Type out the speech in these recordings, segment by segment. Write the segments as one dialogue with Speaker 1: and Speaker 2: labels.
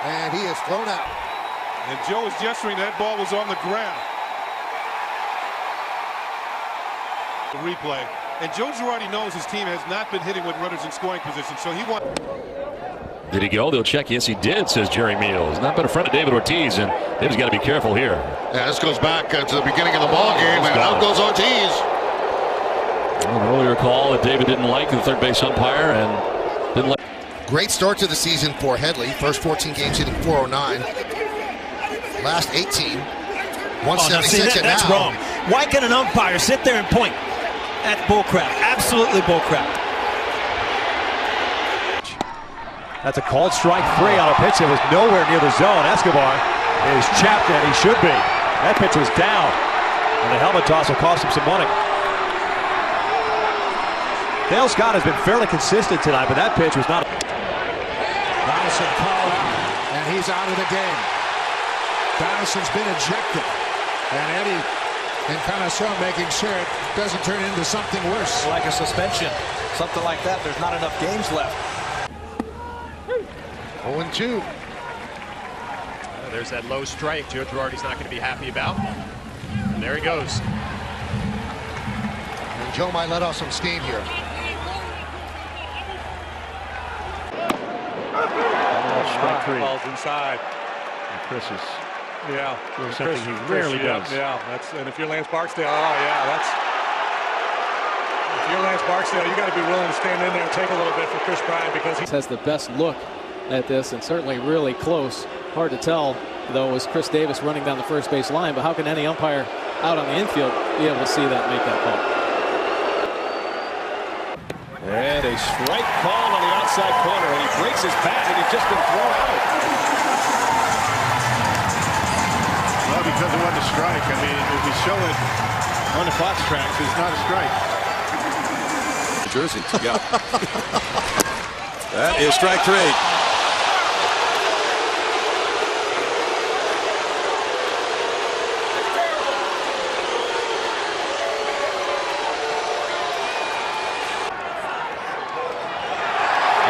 Speaker 1: And he is thrown out.
Speaker 2: And Joe was gesturing that ball was on the ground. The replay. And Joe Girardi knows his team has not been hitting with runners in scoring position, so he wants.
Speaker 3: Did he go? They'll check. Yes, he did, says Jerry Meals. Not been a friend of David Ortiz, and David's got to be careful here.
Speaker 4: Yeah, this goes back to the beginning of the ball game, and out goes Ortiz.
Speaker 3: An earlier call that David didn't like, the third base umpire, and didn't like.
Speaker 1: Great start to the season for Headley. First 14 games hitting .409. Last 18, 176, and
Speaker 5: that's
Speaker 1: now.
Speaker 5: wrong. Why can an umpire sit there and point? That's bullcrap. Absolutely bullcrap.
Speaker 6: That's a called strike 3 on a pitch that was nowhere near the zone. Escobar is chapped, and he should be. That pitch was down, and the helmet toss will cost him some money. Dale Scott has been fairly consistent tonight, but that pitch was not.
Speaker 7: Donaldson called, and he's out of the game. Donaldson's been ejected, and Eddie Encarnacion making sure it doesn't turn into something worse.
Speaker 5: Like a suspension, something like that. There's not enough games left.
Speaker 1: 0-2.
Speaker 6: There's that low strike Joe Girardi's not going to be happy about. And there he goes.
Speaker 1: And Joe might let off some steam here.
Speaker 6: Strike 3.
Speaker 2: Balls inside.
Speaker 6: And Chris is
Speaker 2: doing
Speaker 6: something he rarely does.
Speaker 2: Yeah, and if you're Lance Barksdale, if you're Lance Barksdale, you got to be willing to stand in there and take a little bit for Chris Bryant, because he
Speaker 8: has the best look at this, and certainly really close. Hard to tell, though, was Chris Davis running down the first base line, but how can any umpire out on the infield be able to see that and make that call?
Speaker 6: And a strike call on the outside corner, and he breaks his bat, and he's just been thrown out.
Speaker 4: Well, because it wasn't a strike. I mean, if we show it on the Fox tracks, it's not a strike.
Speaker 3: Jersey, yeah.
Speaker 4: That is strike 3.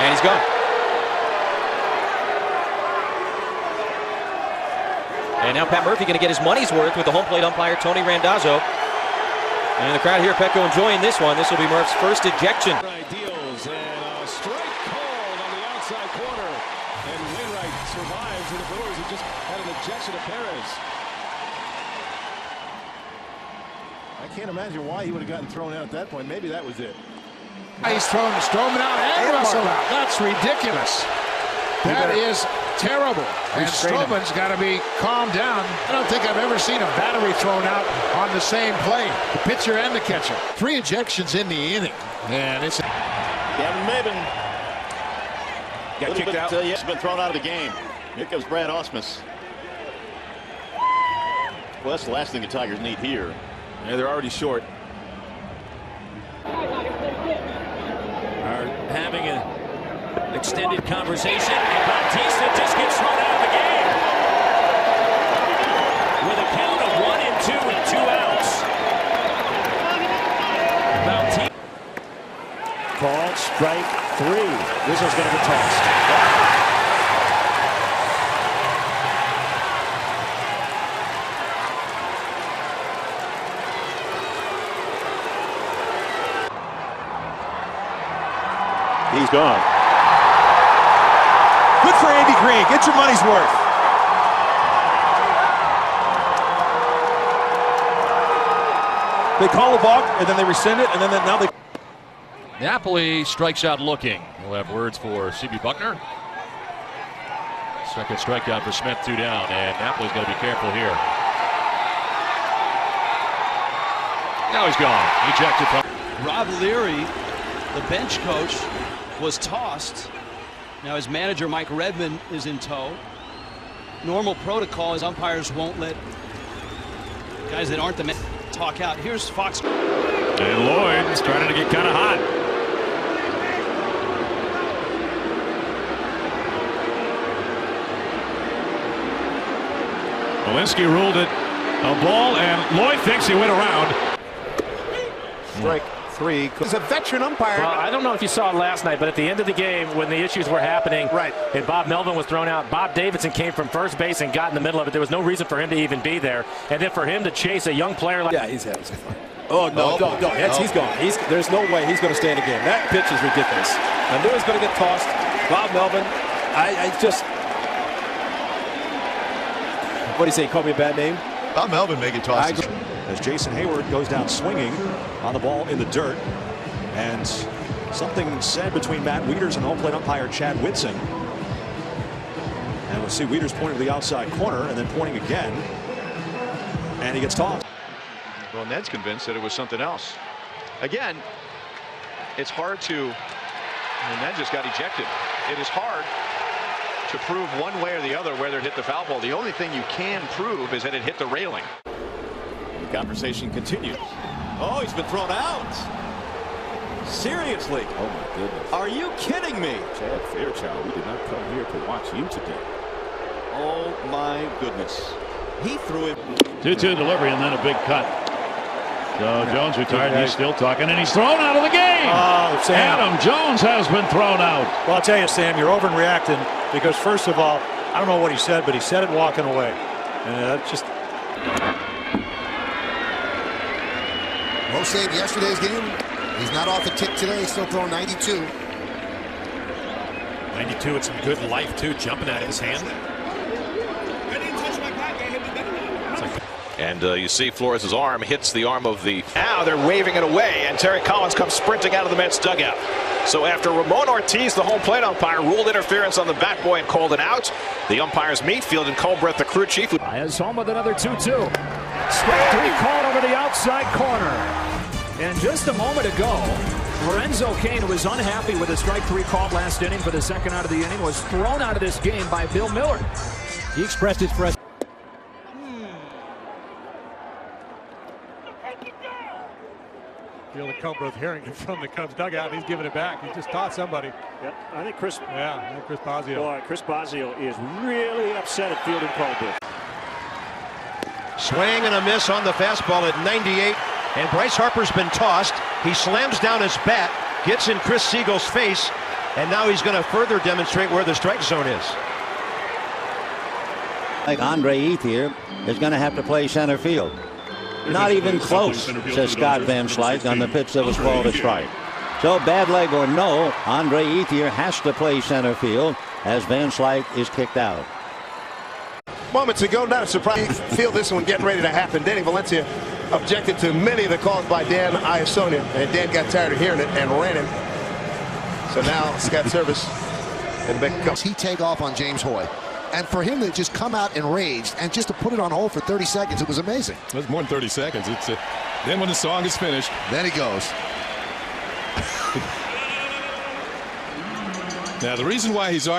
Speaker 5: And he's gone. And now Pat Murphy going to get his money's worth with the home plate umpire, Tony Randazzo. And the crowd here, Petco, enjoying this one. This will be Murph's first ejection.
Speaker 6: Deals, and a strike called on the outside corner. And Wainwright survives, and the Brewers have just had an ejection of Perez.
Speaker 4: I can't imagine why he would have gotten thrown out at that point. Maybe that was it.
Speaker 7: He's thrown Stroman out and Russell out. That's ridiculous. That is terrible. And Stroman's got to be calmed down. I don't think I've ever seen a battery thrown out on the same play. The pitcher and the catcher. 3 ejections in the inning. And it's
Speaker 9: Gavin Maben
Speaker 6: Got kicked out.
Speaker 9: He's been thrown out of the game. Here comes Brad Ausmus. Well, that's the last thing the Tigers need here.
Speaker 6: Yeah, they're already short. Are having an extended conversation, and Bautista just gets thrown out of the game with a count of 1-2 and 2 outs. Bautista called strike 3. This is going to be tossed.
Speaker 9: He's gone.
Speaker 6: Good for Andy Green. Get your money's worth. They call a balk, and then they rescind it, and then now they.
Speaker 3: Napoli strikes out looking. We'll have words for C.B. Buckner. Second strikeout for Smith, 2 down, and Napoli's got to be careful here. Now he's gone. Ejected from.
Speaker 10: Rob Leary, the bench coach, was tossed. Now his manager, Mike Redmond, is in tow. Normal protocol is umpires won't let guys that aren't the men talk out. Here's Fox.
Speaker 6: And Lloyd starting to get kind of hot. Walensky ruled it a ball, and Lloyd thinks he went around.
Speaker 4: Strike
Speaker 11: 3. He's a veteran umpire.
Speaker 12: Well, I don't know if you saw it last night, but at the end of the game, when the issues were happening,
Speaker 11: right,
Speaker 12: and Bob Melvin was thrown out, Bob Davidson came from first base and got in the middle of it. There was no reason for him to even be there. And then for him to chase a young player like...
Speaker 6: Yeah, he's had it. Oh, no. He's gone. There's no way he's going to stay in the game. That pitch is ridiculous. I knew he was going to get tossed. Bob Melvin, I just... What do you say? Call me a bad name?
Speaker 4: Bob Melvin may get tossed.
Speaker 6: As Jason Hayward goes down swinging on the ball in the dirt. And something said between Matt Wieters and home plate umpire Chad Whitson. And we'll see Wieters pointing to the outside corner and then pointing again. And he gets tossed.
Speaker 4: Well, Ned's convinced that it was something else. Again, it's hard to, and Ned just got ejected. It is hard to prove one way or the other whether it hit the foul ball. The only thing you can prove is that it hit the railing.
Speaker 9: The conversation continues. Oh, he's been thrown out. Seriously?
Speaker 6: Oh my goodness.
Speaker 9: Are you kidding me?
Speaker 6: Chad Fairchild, we did not come here to watch you today.
Speaker 9: Oh my goodness. He threw it.
Speaker 13: 2-2 delivery and then a big cut. So Jones retired. He's still talking, and he's thrown out of the game.
Speaker 6: Oh, Sam.
Speaker 13: Adam Jones has been thrown out.
Speaker 6: Well, I'll tell you, Sam, you're overreacting because, first of all, I don't know what he said, but he said it walking away. And that's just...
Speaker 1: Mo saved yesterday's game. He's not off the tick today. He's still throwing 92.
Speaker 6: 92 with some good life, too, jumping out of his hand.
Speaker 14: And you see Flores' arm hits the arm of the... Now they're waving it away, and Terry Collins comes sprinting out of the Mets dugout. So after Ramon Ortiz, the home plate umpire, ruled interference on the bat boy and called it out, the umpires Meatfield and Colbreth, the crew chief.
Speaker 15: Is home with another 2-2. Strike 3 called over the outside corner. And just a moment ago, Lorenzo Cain, who was unhappy with the strike 3 called last inning for the second out of the inning, was thrown out of this game by Bill Miller. He expressed his frustration.
Speaker 2: Feel the Colbreth Harrington from the Cubs dugout. He's giving it back. He just taught somebody.
Speaker 15: Yep, I think Chris.
Speaker 2: Yeah, I think Chris Bosio.
Speaker 15: Boy, Chris Bosio is really upset at fielding Colbreth.
Speaker 11: Swing and a miss on the fastball at 98. And Bryce Harper's been tossed. He slams down his bat, gets in Chris Siegel's face, and now he's going to further demonstrate where the strike zone is.
Speaker 16: Like Andre Ethier is going to have to play center field. Not even close, says Scott Van Slyke on the pitch that was called a strike. So bad leg or no, Andre Ethier has to play center field as Van Slyke is kicked out.
Speaker 11: Moments ago, not a surprise. Feel this one getting ready to happen. Danny Valencia objected to many of the calls by Dan Iasonia, and Dan got tired of hearing it and ran him. So now Scott Service and Beck.
Speaker 1: He take off on James Hoy. And for him to just come out enraged and just to put it on hold for 30 seconds, it was amazing.
Speaker 2: It was more than 30 seconds. It's then when the song is finished.
Speaker 1: Then he goes.
Speaker 2: Now, the reason why he's arguing